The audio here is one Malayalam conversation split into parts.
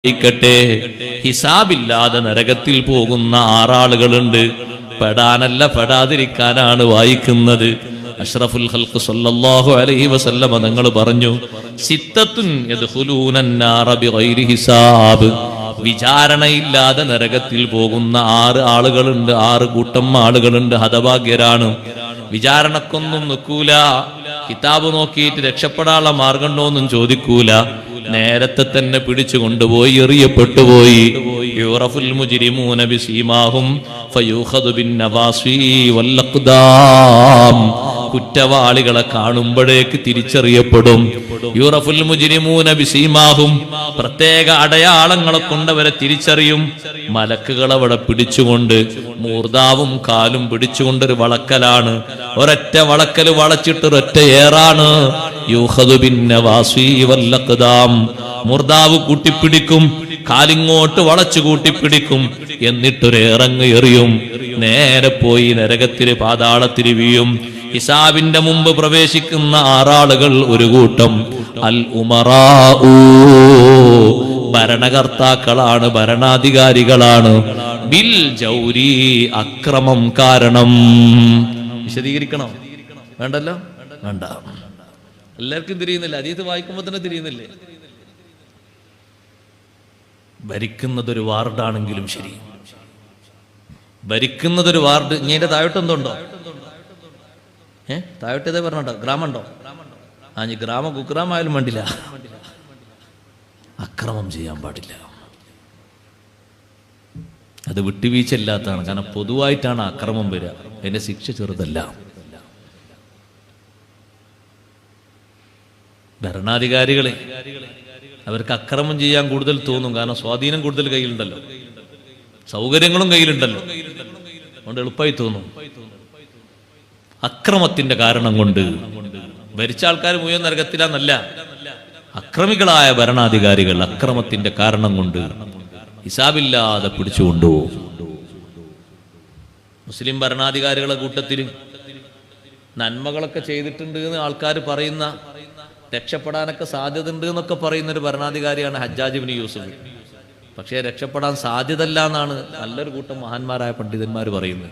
ിക്കട്ടെ ഹിസാബില്ലാതെ നരകത്തിൽ പോകുന്ന 6 ആളുകളുണ്ട്. പെടാനല്ല പെടാതിരിക്കാനാണ് വായിക്കുന്നത്. അഷ്റഫുൽ ഖൽഖ് സല്ലല്ലാഹു അലൈഹി വസല്ലമ തങ്ങൾ പറഞ്ഞു, സിത്തത്തുൻ യദ്ഖുലൂനൻ നാറ ബിഗൈരി ഹിസാബ്. വിചാരണയില്ലാതെ നരകത്തിൽ പോകുന്ന 6 ആളുകളുണ്ട്, 6 കൂട്ടം ആളുകളുണ്ട്. ഹതഭാഗ്യരാണ്. വിചാരണക്കൊന്നും നിൽക്കൂല, കിതാബ് നോക്കിയിട്ട് രക്ഷപ്പെടാനുള്ള മാർഗമുണ്ടോന്നും ചോദിക്കൂല. നേരത്തെ തന്നെ പിടിച്ചു കൊണ്ടുപോയി എറിയപ്പെട്ടുപോയി. യുറഫുൽ മുജ്രിമൂന ബിസീമാഹും ഫയൂഖദു ബിന്നവാസി വല്ലഖ്ദാം. കുറ്റവാളികളെ കാണുമ്പോഴേക്ക് തിരിച്ചറിയപ്പെടും. യുറഫുൽ മുജ്രിമൂന ബിസീമാഹും, പ്രത്യേക അടയാളങ്ങളെ കൊണ്ടവരെ തിരിച്ചറിയും. മലക്കുകൾ അവിടെ പിടിച്ചുകൊണ്ട് മൂർദാവും കാലും പിടിച്ചുകൊണ്ടൊരു വളക്കലാണ്. ഒരൊറ്റ വളക്കല് വളച്ചിട്ട് ഒരൊറ്റ ഏറാണ്. യൂഖദു ബിന്നവാസി വല്ലഖ്ദാം. മൂർദാവ് കൂട്ടിപ്പിടിക്കും, കാലിങ്ങോട്ട് വളച്ചു കൂട്ടിപ്പിടിക്കും, എന്നിട്ടൊരേറങ്ങ് എറിയും. നേരെ പോയി നരകത്തില് പാതാളത്തില് വീഴും. ഹിസാബിന്റെ മുമ്പ് പ്രവേശിക്കുന്ന 6 ആളുകൾ ഒരു കൂട്ടം. അൽ ഉമറാഊ, ഭരണകർത്താക്കളാണ്, ഭരണാധികാരികളാണ്. ബിൽ ജൗരി, അക്രമം കാരണം. വിശദീകരിക്കണം വേണ്ടല്ലോ? വേണ്ട, എല്ലാവർക്കും തിരിയുന്നില്ല. ഹദീസ് വായിക്കുമ്പോൾ തന്നെ തിരിയുന്നില്ലേ? ഭരിക്കുന്നതൊരു വാർഡാണെങ്കിലും ശരി, ഭരിക്കുന്നതൊരു വാർഡ്. ഇനി അതിന്റെ താഴോട്ട് എന്തുണ്ടോ? താഴോട്ട് ഇതേ പറഞ്ഞോ, ഗ്രാമമുണ്ടോ? ഇനി ഗ്രാമം കുഗ്രാമായാലും വേണ്ടില്ല, അക്രമം ചെയ്യാൻ പാടില്ല. അത് വിട്ടുവീഴ്ചയില്ലാത്തതാണ്. കാരണം പൊതുവായിട്ടാണ് അക്രമം വരിക. അതിന്റെ ശിക്ഷ ചെറുതല്ല. ഭരണാധികാരികളെ അവർക്ക് അക്രമം ചെയ്യാൻ കൂടുതൽ തോന്നും. കാരണം സ്വാധീനം കൂടുതൽ കയ്യിലുണ്ടല്ലോ, സൗകര്യങ്ങളും കയ്യിലുണ്ടല്ലോ, അതുകൊണ്ട് എളുപ്പമായി തോന്നും. അക്രമത്തിന്റെ കാരണം കൊണ്ട് ഭരിച്ച ആൾക്കാർ മുഴുവൻ നരകത്തിലാന്നല്ല, അക്രമികളായ ഭരണാധികാരികൾ അക്രമത്തിന്റെ കാരണം കൊണ്ട് ഹിസാബില്ലാതെ പിടിച്ചുകൊണ്ടുപോകും. മുസ്ലിം ഭരണാധികാരികളെ കൂട്ടത്തിൽ നന്മകളൊക്കെ ചെയ്തിട്ടുണ്ട് എന്ന് ആൾക്കാർ പറയുന്ന, രക്ഷപ്പെടാനൊക്കെ സാധ്യത ഉണ്ട് എന്നൊക്കെ പറയുന്ന ഒരു ഭരണാധികാരിയാണ് ഹജ്ജാജ് ഇബ്നു യൂസുഫ്. പക്ഷേ രക്ഷപ്പെടാൻ സാധ്യതല്ല എന്നാണ് നല്ലൊരു കൂട്ടം മഹാന്മാരായ പണ്ഡിതന്മാർ പറയുന്നത്.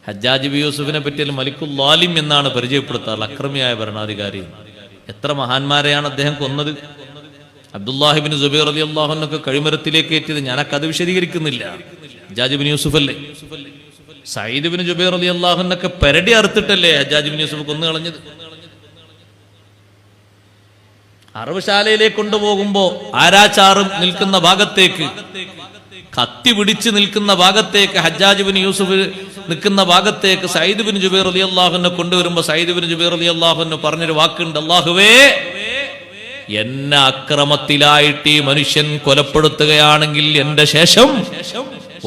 ഹജ്ജാജ് ഇബ്നു യൂസുഫിനെ പറ്റിയാൽ മലിക്കുൽ ലാലിം എന്നാണ് പരിചയപ്പെടുത്താറ്, അക്രമിയായ ഭരണാധികാരി. എത്ര മഹാന്മാരെയാണ് അദ്ദേഹം കൊന്നത്. അബ്ദുല്ലാഹി ഇബ്നു സുബൈർ റളിയല്ലാഹു അൻഹു കഴിമരത്തിലേക്ക് ഏറ്റിയത് ഞാൻ ആ കഥ വിശദീകരിക്കുന്നില്ല. ഹജ്ജാജ് ഇബ്നു യൂസുഫ് അല്ലേ. സയ്യിദ് ഇബ്നു ജുബൈർ റളിയല്ലാഹു അൻഹു പെരടി അറുത്തിട്ടല്ലേ ഹജ്ജാജ് ഇബ്നു യൂസുഫ് കൊന്നു കളഞ്ഞത്. അറവുശാലയിലേക്ക് കൊണ്ടുപോകുമ്പോ ആരാച്ചാറും നിൽക്കുന്ന ഭാഗത്തേക്ക്, കത്തി പിടിച്ച് നിൽക്കുന്ന ഭാഗത്തേക്ക്, ഹജ്ജാജ് ഇബ്നു യൂസുഫ് നിൽക്കുന്ന ഭാഗത്തേക്ക് സയ്യിദ് ഇബ്നു ജുബൈർ റളിയല്ലാഹു അൻഹു കൊണ്ടുവരുമ്പോ സയ്യിദ് ഇബ്നു ജുബൈർ റളിയല്ലാഹു അൻഹു പറഞ്ഞൊരു വാക്കുണ്ട്, അല്ലാഹുവേ, എന്നെ അക്രമത്തിലായിട്ട് ഈ മനുഷ്യൻ കൊലപ്പെടുത്തുകയാണെങ്കിൽ എന്റെ ശേഷം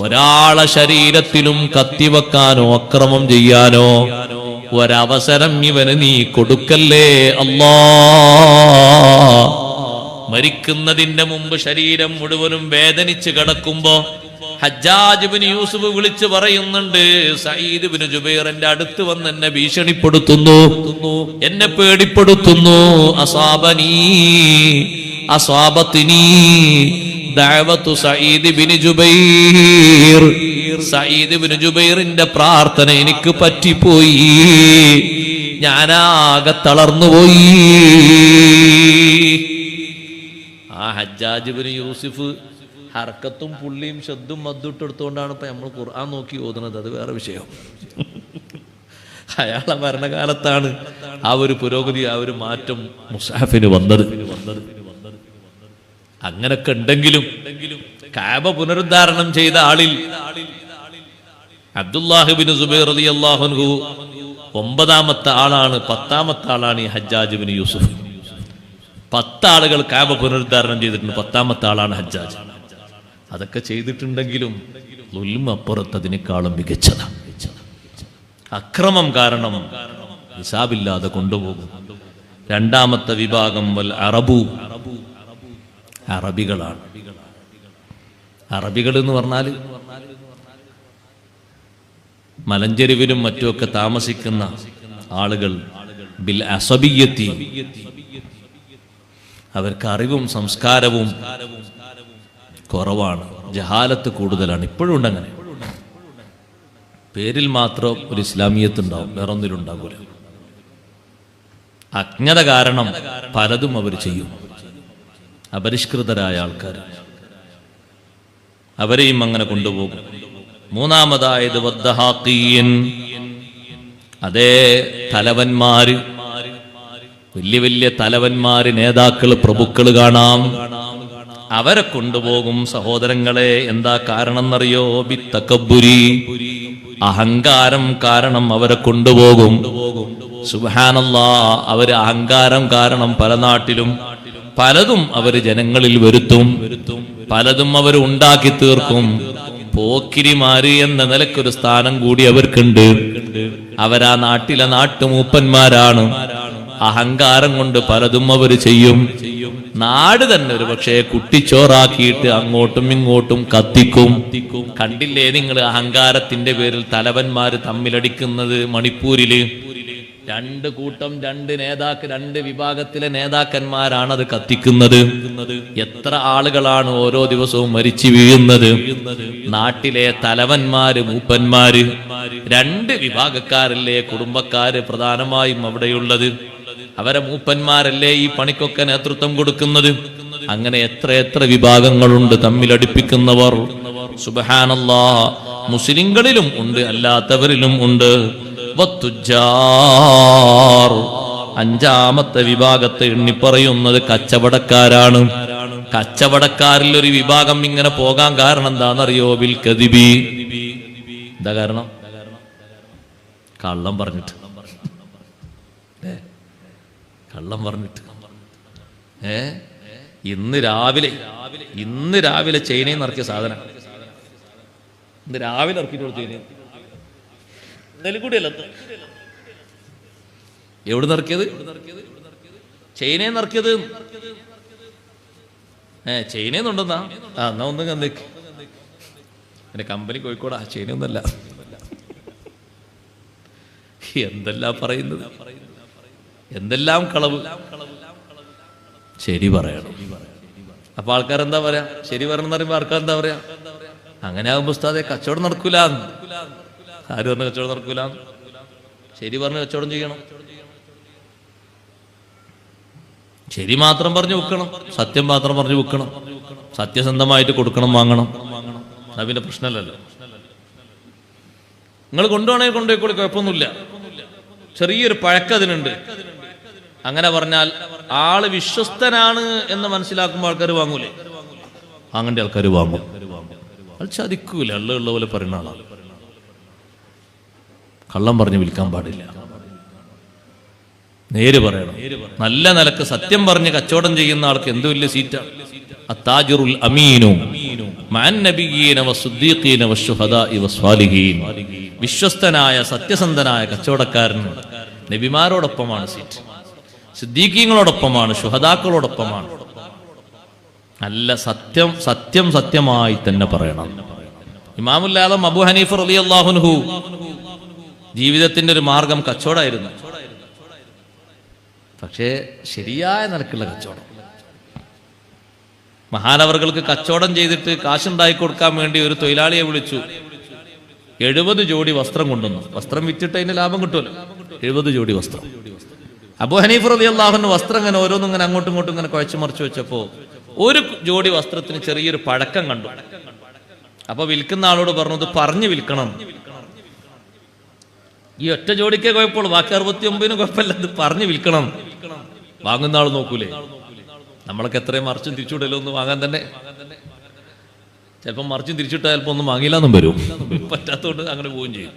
ഒരാളെ ശരീരത്തിലും കത്തിവെക്കാനോ അക്രമം ചെയ്യാനോ ഒരവസരം ഇവന് നീ കൊടുക്കല്ലേ അല്ലാ. മരിക്കുന്നതിന്റെ മുമ്പ് ശരീരം മുഴുവനും വേദനിച്ച് കിടക്കുമ്പോ ഹജ്ജാജ് ഇബ്നു യൂസുഫ് വിളിച്ചു പറയുന്നുണ്ട്, സയ്യിദ് ഇബ്നു ജുബൈർ എന്റെ അടുത്ത് വന്ന് എന്നെ ഭീഷണിപ്പെടുത്തുന്നു, എന്നെ പേടിപ്പെടുത്തുന്നു. അസ്വാബത്തിനി ദഅവതു സയ്യിദ് ഇബ്നു ജുബൈർ. സയ്യിദ് ഇബ്നു ജുബൈറിന്റെ പ്രാർത്ഥന എനിക്ക് പറ്റിപ്പോയി, ഞാനാകെ തളർന്നുപോയി. ആ ഹജ്ജാജ് ഇബ്നു യൂസുഫ് ഹർക്കത്തും പുള്ളിയും ശബ്ദും മദ്ദുട്ടെടുത്തുകൊണ്ടാണ് ഇപ്പൊ നമ്മൾ ഖുർആൻ നോക്കി ഓതുന്നത്. അത് വേറെ വിഷയം. അയാളെ ഭരണകാലത്താണ് ആ ഒരു പുരോഗതി, ആ ഒരു മാറ്റം മുസ്ഹഫിന് വന്നത്. അങ്ങനൊക്കെ ഉണ്ടെങ്കിലും കഅബ പുനരുദ്ധാരണം ചെയ്ത ആളിൽ അബ്ദുല്ലാഹി ഇബ്നു സുബൈർ റളിയല്ലാഹു അൻഹു 9ാമത്തെ ആളാണ്. 10ാമത്തെ ആളാണ് ഈ ഹജ്ജാജ് ഇബ്നു യൂസുഫ്. 10 ആളുകൾ കഅബ പുനരുദ്ധാരണം ചെയ്തിട്ടുണ്ട്. 10ാമത്തെ ആളാണ് ഹജ്ജാജ്. അതൊക്കെ ചെയ്തിട്ടുണ്ടെങ്കിലും ളുൽമ അപ്പുറത്ത് അതിനേക്കാളും മികച്ചതാണ്. അക്രമം കാരണം ഹിസാബില്ലാതെ കൊണ്ടുപോകും. 2ാമത്തെ വിഭാഗം വൽ അറബു, അറബികളാണ്. അറബികൾ എന്ന് പറഞ്ഞാൽ മലഞ്ചെരുവിലും മറ്റുമൊക്കെ താമസിക്കുന്ന ആളുകൾ. ബിൽ അസബിയ്യത്തി, അവർക്ക് അറിവും സംസ്കാരവും കുറവാണ്, ജഹാലത്ത് കൂടുതലാണ്. ഇപ്പോഴും ഉണ്ടങ്ങനെ. പേരിൽ മാത്രം ഒരു ഇസ്ലാമിയത്ത് ഉണ്ടാവും, വേറൊന്നിലും ഉണ്ടാകൂല. അജ്ഞത കാരണം പലതും അവർ ചെയ്യും. അപരിഷ്കൃതരായ ആൾക്കാർ അവരെയും അങ്ങനെ കൊണ്ടുപോകും. മൂന്നാമതായത് വദ്ദഹാഖീൻ, അതേ തലവന്മാര്, വലിയ വലിയ തലവന്മാര്, നേതാക്കള്, പ്രഭുക്കള് കാണാം, അവരെ കൊണ്ടുപോകും. സഹോദരങ്ങളെ, എന്താ കാരണം എന്നറിയോ? ബിത്തകബ്ബുരി, അഹങ്കാരം കാരണം അവരെ കൊണ്ടുപോകും. സുബ്ഹാനല്ലാഹ്, അവര് അഹങ്കാരം കാരണം പല നാട്ടിലും പലതും അവര് ജനങ്ങളിൽ വരുത്തും, പലതും അവർ ഉണ്ടാക്കി തീർക്കും. പോക്കിരിമാര് എന്ന നിലക്കൊരു സ്ഥാനം കൂടി അവർക്കുണ്ട്. അവരാ നാട്ടിലെ നാട്ടുമൂപ്പന്മാരാണ്. അഹങ്കാരം കൊണ്ട് പലതും അവർ ചെയ്യും. നാട് തന്നെ ഒരു പക്ഷേ കുട്ടിച്ചോറാക്കിയിട്ട് അങ്ങോട്ടും ഇങ്ങോട്ടും കത്തിക്കും. കണ്ടില്ലേ നിങ്ങൾ അഹങ്കാരത്തിന്റെ പേരിൽ തലവന്മാര് തമ്മിലടിക്കുന്നത്? മണിപ്പൂരില് രണ്ട് കൂട്ടം, രണ്ട് വിഭാഗത്തിലെ നേതാക്കന്മാരാണ് അത് കത്തിക്കുന്നത്. എത്ര ആളുകളാണ് ഓരോ ദിവസവും മരിച്ചു വീഴുന്നത്? നാട്ടിലെ തലവന്മാര്, മൂപ്പന്മാര്, രണ്ട് വിഭാഗക്കാരല്ലേ കുടുംബക്കാര് പ്രധാനമായും അവിടെയുള്ളത്. അവരെ മൂപ്പന്മാരല്ലേ ഈ പണിക്കൊക്കെ നേതൃത്വം കൊടുക്കുന്നത്. അങ്ങനെ എത്ര വിഭാഗങ്ങളുണ്ട് തമ്മിലടിപ്പിക്കുന്നവർ. സുബ്ഹാനല്ലാഹ്, മുസ്ലിങ്ങളിലും ഉണ്ട്, അല്ലാത്തവരിലും ഉണ്ട്. അഞ്ചാമത്തെ വിഭാഗത്തെ എണ്ണിപ്പറയുന്നത് കച്ചവടക്കാരാണ്. കച്ചവടക്കാരിൽ ഒരു വിഭാഗം ഇങ്ങനെ പോകാൻ കാരണം എന്താണെന്നറിയോ? ബിൽ കദിബി. എന്താ കാരണം? കള്ളം പറഞ്ഞിട്ട്. കള്ളം പറഞ്ഞിട്ട്. ഇന്ന് രാവിലെ ചൈനയിൽ നിന്ന് ഇറക്കിയ സാധനം, ഇന്ന് രാവിലെ ഇറക്കിയിട്ട് ചൈന കൂടിയല്ല. എവിടെ നിറക്കിയത്? ചൈനയിൽ നിറക്കിയത്. ചൈനയിൽ നിന്നുണ്ടെന്നാ? എന്നാ ഒന്നും കന്നേക്ക്. എന്റെ കമ്പനി കോഴിക്കോടാ, ചൈനയൊന്നല്ല. എന്തെല്ലാം പറയുന്നത്, എന്തെല്ലാം കളവ്. ശരി പറയണം. അപ്പൊ ആൾക്കാരെന്താ പറയാ? ശരി പറയണം എന്ന് പറയുമ്പോ ആൾക്കാർ എന്താ പറയാ? അങ്ങനെ ആകുമ്പോ ഉസ്താദേ കച്ചവടം നടക്കൂല. ആര് പറഞ്ഞ കച്ചവടം നടക്കൂല? ശരി പറഞ്ഞ് കച്ചവടം ചെയ്യണം. ശരി മാത്രം പറഞ്ഞു വെക്കണം, സത്യം മാത്രം പറഞ്ഞു വെക്കണം, സത്യസന്ധമായിട്ട് കൊടുക്കണം, വാങ്ങണം. അതിന്റെ പ്രശ്നമല്ലല്ലോ. നിങ്ങൾ കൊണ്ടുപോകണമെങ്കിൽ കൊണ്ടുപോയിക്കോളി, കുഴപ്പമൊന്നുമില്ല. ചെറിയൊരു പഴക്കതിനുണ്ട്. അങ്ങനെ പറഞ്ഞാൽ ആള് വിശ്വസ്തനാണ് എന്ന് മനസ്സിലാക്കുമ്പോൾ ആൾക്കാർ വാങ്ങൂലേ? വാങ്ങേണ്ട ആൾക്കാർ വാങ്ങും. അത് ചതിക്കൂല. ഉള്ള പോലെ പറയുന്ന ആളാണ്. കള്ളം പറഞ്ഞ് വിൽക്കാൻ പാടില്ല. നേര് പറയണം. നല്ല നിലക്ക് സത്യം പറഞ്ഞ് കച്ചവടം ചെയ്യുന്ന ആൾക്ക് എന്ത് വലിയ സീറ്റാണ്. അത്താജിറുൽ അമീനു മഅൻ നബിയ്യീന വസ്സുദ്ദീഖീന വശുഹദാഇ വസ്വാലിഹീൻ. വിശ്വസ്തനായ സത്യസന്ധനായ കച്ചവടക്കാരൻ നബിമാരോടൊപ്പമാണ് സീറ്റ്, സിദ്ദീഖീങ്ങളോടൊപ്പമാണ്, ശുഹദാക്കളോടൊപ്പമാണ്. നല്ല സത്യമായി തന്നെ പറയണം. ഇമാമുൽ ആദം അബൂ ഹനീഫ റളിയല്ലാഹു അൻഹു ജീവിതത്തിന്റെ ഒരു മാർഗം കച്ചവടമായിരുന്നു. പക്ഷേ ശരിയായ നിലക്കുള്ള കച്ചവടം. മഹാനവറുകൾക്ക് കച്ചവടം ചെയ്തിട്ട് കാശുണ്ടാക്കി കൊടുക്കാൻ വേണ്ടി ഒരു തൊഴിലാളിയെ വിളിച്ചു. 70 ജോഡി വസ്ത്രം കൊണ്ടുവന്നു. വസ്ത്രം വിറ്റിട്ട് അതിന് ലാഭം കിട്ടുമല്ലോ. 70 ജോഡി വസ്ത്രം. അബൂ ഹനീഫ റളിയല്ലാഹു അൻഹു വസ്ത്രം ഇങ്ങനെ ഓരോന്നും ഇങ്ങനെ അങ്ങോട്ടും ഇങ്ങോട്ടും ഇങ്ങനെ കുഴച്ചു മറിച്ചു വെച്ചപ്പോ ഒരു ജോഡി വസ്ത്രത്തിന് ചെറിയൊരു പഴക്കം കണ്ടു. അപ്പൊ വിൽക്കുന്ന ആളോട് പറഞ്ഞു, ഇത് പറഞ്ഞു വിൽക്കണം. ഈ ഒറ്റ ജോഡിക്കേ കുഴപ്പമുള്ളൂ, ബാക്കി 69 കുഴപ്പമില്ല, ഇത് പറഞ്ഞു വിൽക്കണം. വാങ്ങുന്ന ആൾ നോക്കൂലേ? നമ്മളൊക്കെ എത്രയും മറിച്ചും തിരിച്ചുവിടല്ലോ ഒന്ന് വാങ്ങാൻ തന്നെ. ചിലപ്പോൾ മറിച്ചും തിരിച്ചിട്ടാൽ ചിലപ്പോൾ ഒന്നും വാങ്ങിയില്ലാന്നും വരും. പറ്റാത്തതുകൊണ്ട് അങ്ങനെ പോവുകയും ചെയ്യും.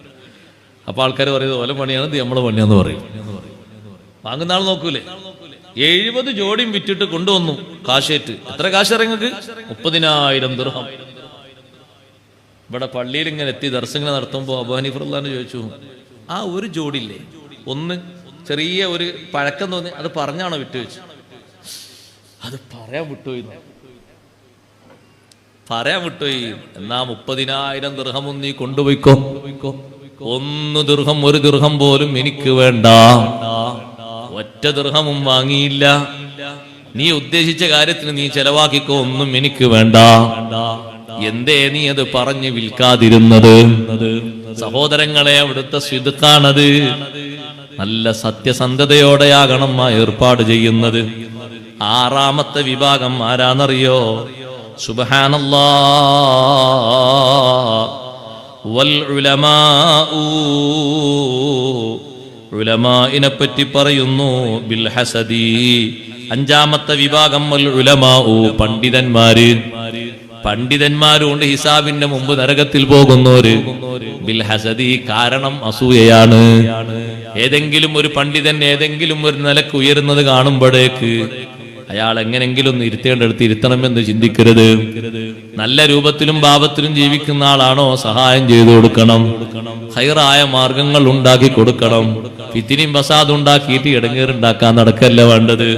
അപ്പൊ ആൾക്കാർ പറയുന്നത് ഓല പണിയാണ്, ഇത് നമ്മളെ പണിയാന്ന് പറയും. വാങ്ങുന്ന ആൾ നോക്കൂലേ? 70 ജോഡിയും വിറ്റിട്ട് കൊണ്ടുവന്നു കാശേറ്റ്. എത്ര കാശ് ഇറങ്ങക്ക്? 30,000 ദിർഹം. ഇവിടെ പള്ളിയിൽ ഇങ്ങനെ എത്തി ദർശനം നടത്തുമ്പോൾ അബൂ ഹനീഫ റളിയല്ലാഹു അൻഹു ചോദിച്ചു, ആ ഒരു ജോഡിയില്ലേ, ഒന്ന് ചെറിയ ഒരു പഴക്കം തോന്നി, അത് പറഞ്ഞാണോ വിട്ടു വെച്ചു? അത് പറയാൻ വിട്ടുപോയി. എന്നാ 30,000 ദിർഹം നീ കൊണ്ടുപോയിക്കോ. 1 ദിർഹം, 1 ദിർഹം പോലും എനിക്ക് വേണ്ട. ഒറ്റ ദിർഹമും വാങ്ങിയില്ല. നീ ഉദ്ദേശിച്ച കാര്യത്തിന് നീ ചെലവാക്കിക്കോ, ഒന്നും എനിക്ക് വേണ്ട. എന്തേ നീ അത് പറഞ്ഞ് വിൽക്കാതിരുന്നത്? സഹോദരങ്ങളെ, അവിടുത്തെ സിദ്ഖാണത്. നല്ല സത്യസന്ധതയോടെയാകണം ആ ഏർപ്പാട് ചെയ്യുന്നത്. ആറാമത്തെ വിഭാഗം ആരാന്നറിയോ? സുബ്ഹാനല്ലാഹ് വൽ ഉലമാഉ, ഉലമാഇനെ പറ്റി പറയുന്നു. ബിൽ ഹസദി, അഞ്ചാമത്തെ വിഭാഗം വൽ ഉലമാഉ, പണ്ഡിതന്മാര്. പണ്ഡിതന്മാരുണ്ട് ഹിസാബിന്റെ മുമ്പ് നരകത്തിൽ പോകുന്നവര്. ബിൽ ഹസദി, കാരണം അസൂയയാണ്. ഏതെങ്കിലും ഒരു പണ്ഡിതൻ ഏതെങ്കിലും ഒരു നിലക്ക് ഉയരുന്നത് കാണുമ്പോഴേക്ക് അയാൾ എങ്ങനെങ്കിലും ഇരുത്തേണ്ടടുത്ത് ഇരുത്തണമെന്ന് ചിന്തിക്കരുത്. നല്ല രൂപത്തിലും ഭാവത്തിലും ജീവിക്കുന്ന ആളാണോ, സഹായം ചെയ്തു കൊടുക്കണം, ഖൈറായ മാർഗങ്ങൾ ഉണ്ടാക്കി കൊടുക്കണം. ഫിത്നയും ഫസാദും ഉണ്ടാക്കിയിട്ട് ഇടങ്ങേറുണ്ടാക്കാൻ നടക്കല്ല വേണ്ടത്.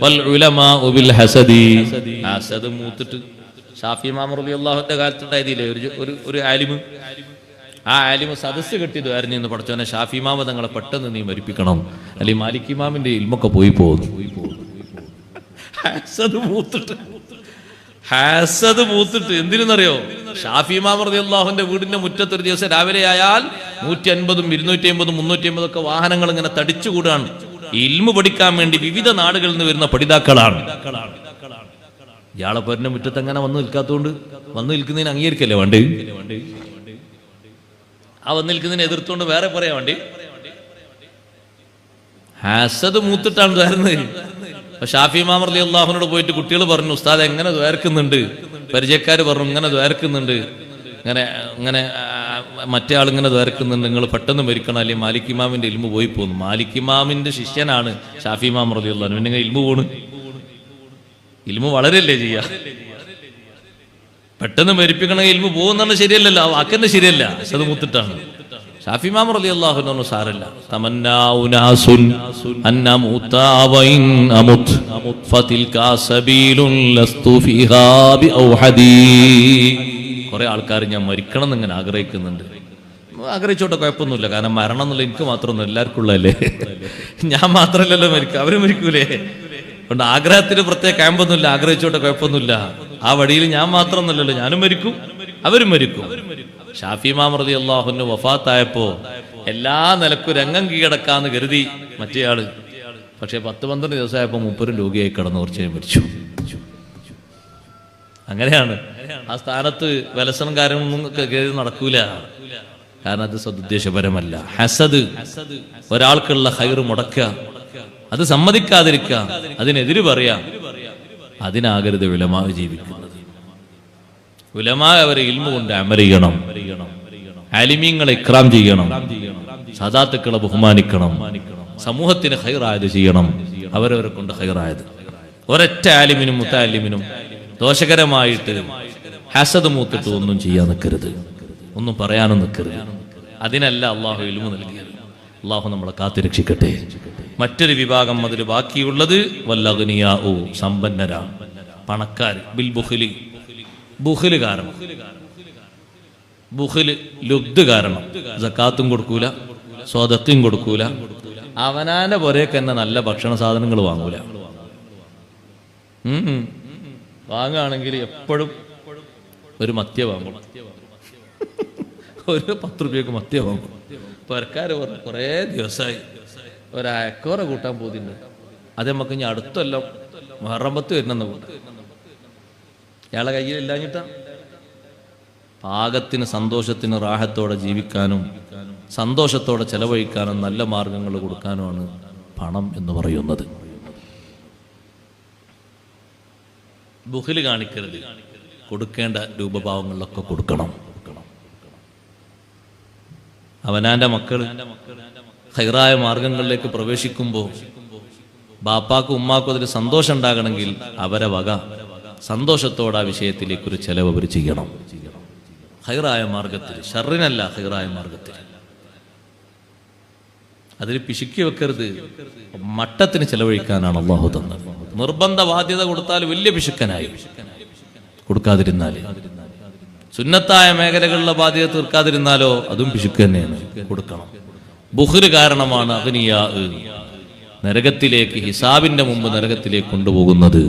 വൽ ഉലമാഉ ബിൽ ഹസദി, ഹസദ് മൂത്തിട്ട് ഷാഫി ഇമാം റളിയല്ലാഹുവിന്റെ കാലത്തുണ്ടായതില്ലേ ഒരു ആലിമ്, ആ ആലിമ് സദസ്സ് കെട്ടി ദ്വാരഞ്ഞു നിന്ന് പഠിച്ചവനെ ഷാഫി ഇമാമ തങ്ങളെ പെട്ടെന്ന് നീ മരിപ്പിക്കണം, അല്ലെങ്കിൽ മാലിക് ഇമാമിന്റെ ഇൽമൊക്കെ പോയി പോകുന്നു. ഹാസദ് മൂത്തിട്ട് എന്തിനെന്നറിയോ? ഷാഫി ഇമാം റളിയല്ലാഹുവിന്റെ വീടിന്റെ മുറ്റത്ത് ഒരു ദിവസം രാവിലെ ആയാൽ 150, 250, 350 ഒക്കെ വാഹനങ്ങൾ ഇങ്ങനെ തടിച്ചുകൂടാണ്. ഇൽമു പഠിക്കാൻ വേണ്ടി വിവിധ നാടുകളിൽ നിന്ന് വരുന്ന പഠിതാക്കളാണ്. ഇയാളെ പേരിന്റെ മുറ്റത്ത് അങ്ങനെ വന്നു നിൽക്കാത്തതുകൊണ്ട് വന്നു നിൽക്കുന്നതിന് അംഗീകരിക്കല്ലേ വേണ്ടേ? ആ വന്നു നിൽക്കുന്നതിന് എതിർത്തുകൊണ്ട് വേറെ പറയാൻ വേണ്ടി ഹസദ് മൂത്തിട്ടാണ് ദ്വാരുന്നത്. ഷാഫി ഇമാം റളിയല്ലാഹുവിനോട് പോയിട്ട് കുട്ടികൾ പറഞ്ഞു, ഉസ്താദ് എങ്ങനെ ദ്വാരക്കുന്നുണ്ട്? പരിചയക്കാര് പറഞ്ഞു ഇങ്ങനെ ദ്വാരക്കുന്നുണ്ട്, ഇങ്ങനെ മറ്റേ ആളിങ്ങനെ ദ്വാരക്കുന്നുണ്ട്, നിങ്ങൾ പെട്ടെന്ന് മരിക്കണം, അല്ലെങ്കിൽ മാലിക് ഇമാമിന്റെ ഇൽമു പോയി പോകുന്നു. മാലിക് ഇമാമിന്റെ ശിഷ്യനാണ് ഷാഫി ഇമാം റളിയല്ലാഹു. പിന്നെ ഇൽമു പോണ്, ഇൽമു വളരെയല്ലേ ചെയ്യാ. പെട്ടെന്ന് മരിപ്പിക്കണമെങ്കിൽ ഇൽമു പോകുന്ന ശരിയല്ലല്ലോ, ആ വാക്കന്നെ ശരിയല്ല. അത് മുത്തിട്ടാണ്. ഷാഫി ഇമാം റളിയല്ലാഹു അൻഹു സാരല്ല. തമന്നാ ഉനാസുൻ അന്നമുത വഇൻ അമുത് ഫതിൽക സബീലുൻ ലസ്തു ഫീഹാ ബിഔഹദി. കുറെ ആൾക്കാർ ഞാൻ മരിക്കണം എന്നിങ്ങനെ ആഗ്രഹിക്കുന്നുണ്ട്. ആഗ്രഹിച്ചോട്ടെ, കുഴപ്പമൊന്നുമില്ല. കാരണം മരണം എന്നുള്ള എനിക്ക് മാത്രമൊന്നും എല്ലാവർക്കും ഉള്ളതല്ലേ, ഞാൻ മാത്രമല്ലല്ലോ മരിക്കുക, അവര് മരിക്കൂലേ. അതുകൊണ്ട് ആഗ്രഹത്തിന് പ്രത്യേക ക്യാമ്പൊന്നുമില്ല, ആഗ്രഹിച്ചോട്ടെ, കുഴപ്പമൊന്നുമില്ല. ആ വഴിയിൽ ഞാൻ മാത്രമൊന്നുമല്ലല്ലോ, ഞാനും മരിക്കും അവരും മരിക്കും. ഷാഫി ഇമാം റളിയല്ലാഹു അൻഹു വഫാത്തായപ്പോ എല്ലാ നിലക്കും രംഗം കീഴടക്കാന്ന് കരുതി മറ്റേയാള്. പക്ഷെ 10-12 ദിവസമായപ്പോ മൂപ്പരും രോഗിയായി കിടന്നു, കുറച്ച് മരിച്ചു. അങ്ങനെയാണ്. ആ സ്ഥാനത്ത് വിലസനക്കാരൊന്നും കയറി നടക്കൂല. കാരണം അത് സദുദ്ദേശപരമല്ല. ഹസദ്, ഒരാൾക്കുള്ള ഖൈറ് മുടക്കുക, അത് സമ്മതിക്കാതിരിക്കുക, അതിനെതിര് പറയാ, അതിനാകരുത് ഉലമാ ജീവിക്കുന്നത്. ഉലമാ അവരെ ഇൽമു കൊണ്ട് അമൽ ചെയ്യണം, ആലിമീങ്ങളെ ഇക്റാം ചെയ്യണം, സാദാത്തുക്കളെ ബഹുമാനിക്കണം, സമൂഹത്തിന് ഖൈറായത് ചെയ്യണം, അവരവരെ കൊണ്ട് ഖൈറായത്. ഒരൊറ്റ ആലിമിനും മുത്തഅല്ലിമിനും ദോഷകരമായിട്ട് ഹസദ് മൂത്തിട്ട് ഒന്നും ചെയ്യാൻ നിൽക്കരുത്, ഒന്നും പറയാനും നിൽക്കരുത്. അതിനല്ല അള്ളാഹു ഇൽമു നൽകിയത്. അള്ളാഹു നമ്മളെ കാത്തുരക്ഷിക്കട്ടെ. മറ്റൊരു വിഭാഗം അതിൽ ബാക്കിയുള്ളത് വല്ലഗ്നിയാഉ, സമ്പന്നരാ, പണക്കാർ. ബിൽ ബുഖ്ലി, ബുഖ്ല് കാരണം, ബുഖ്ല് ലുബ്ദ് കാരണം സക്കാത്തും കൊടുക്കൂല, സ്വതക്കും കൊടുക്കൂല, അവനാന്റെ പുരയൊക്കെ തന്നെ നല്ല ഭക്ഷണ സാധനങ്ങൾ വാങ്ങൂല. വാങ്ങുകയാണെങ്കിൽ എപ്പോഴും ഒരു മത്യ വാങ്ങും, ഒരു 10 രൂപയ്ക്ക് മത്യ വാങ്ങും. പുരക്കാര് പറഞ്ഞു കുറേ ദിവസമായി ഒരക്കോറ കൂട്ടാൻ പോകുന്നുണ്ട്, അത് നമുക്ക് ഇനി അടുത്തല്ലോ മുഹറം 10 വരുന്നെന്ന് കൂട്ടാം. ഇയാളെ കയ്യിൽ ഇല്ലാഞ്ഞിട്ടാ. പാകത്തിന് സന്തോഷത്തിന് റാഹത്തോടെ ജീവിക്കാനും സന്തോഷത്തോടെ ചെലവഴിക്കാനും നല്ല മാർഗങ്ങൾ കൊടുക്കാനുമാണ് പണം എന്ന് പറയുന്നത്. ബുഖ്ല് കാണിക്കരുത്, കൊടുക്കേണ്ട രൂപഭാവങ്ങളിലൊക്കെ കൊടുക്കണം. അവനാന്റെ മക്കൾ ഖൈറായ മാർഗങ്ങളിലേക്ക് പ്രവേശിക്കുമ്പോൾ ബാപ്പാക്കും ഉമ്മാക്കും അതിൽ സന്തോഷം ഉണ്ടാകണമെങ്കിൽ അവരെ വക സന്തോഷത്തോടെ ആ വിഷയത്തിലേക്ക് ഒരു ചെലവ് അവർ ചെയ്യണം. ഖൈറായ മാർഗത്തിൽ, ഷർറിനല്ല, ഖൈറായ മാർഗത്തിൽ. അതിൽ പിശുക്കി വെക്കരുത്. മട്ടത്തിന് ചെലവഴിക്കാനാണ് അള്ളാഹു തന്നത്. നിർബന്ധ ബാധ്യത കൊടുത്താൽ വലിയ പിശുക്കനായി, കൊടുക്കാതിരുന്നാല്, സുന്നത്തായ മേഖലകളിലെ ബാധ്യത തീർക്കാതിരുന്നാലോ അതും പിശുക്ക് തന്നെയാണ്, കൊടുക്കണം. ബുഖ്ല് കാരണമാണ് അഗ്നിയാ, നരകത്തിലേക്ക്, ഹിസാബിന്റെ മുമ്പ് നരകത്തിലേക്ക് കൊണ്ടുപോകുന്നത്.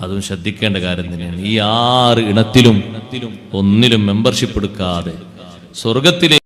അതും ശ്രദ്ധിക്കേണ്ട കാര്യം തന്നെയാണ്. ഈ 6 ഇനത്തിലും ഒന്നിലും മെമ്പർഷിപ്പ് എടുക്കാതെ സ്വർഗത്തിലേക്ക്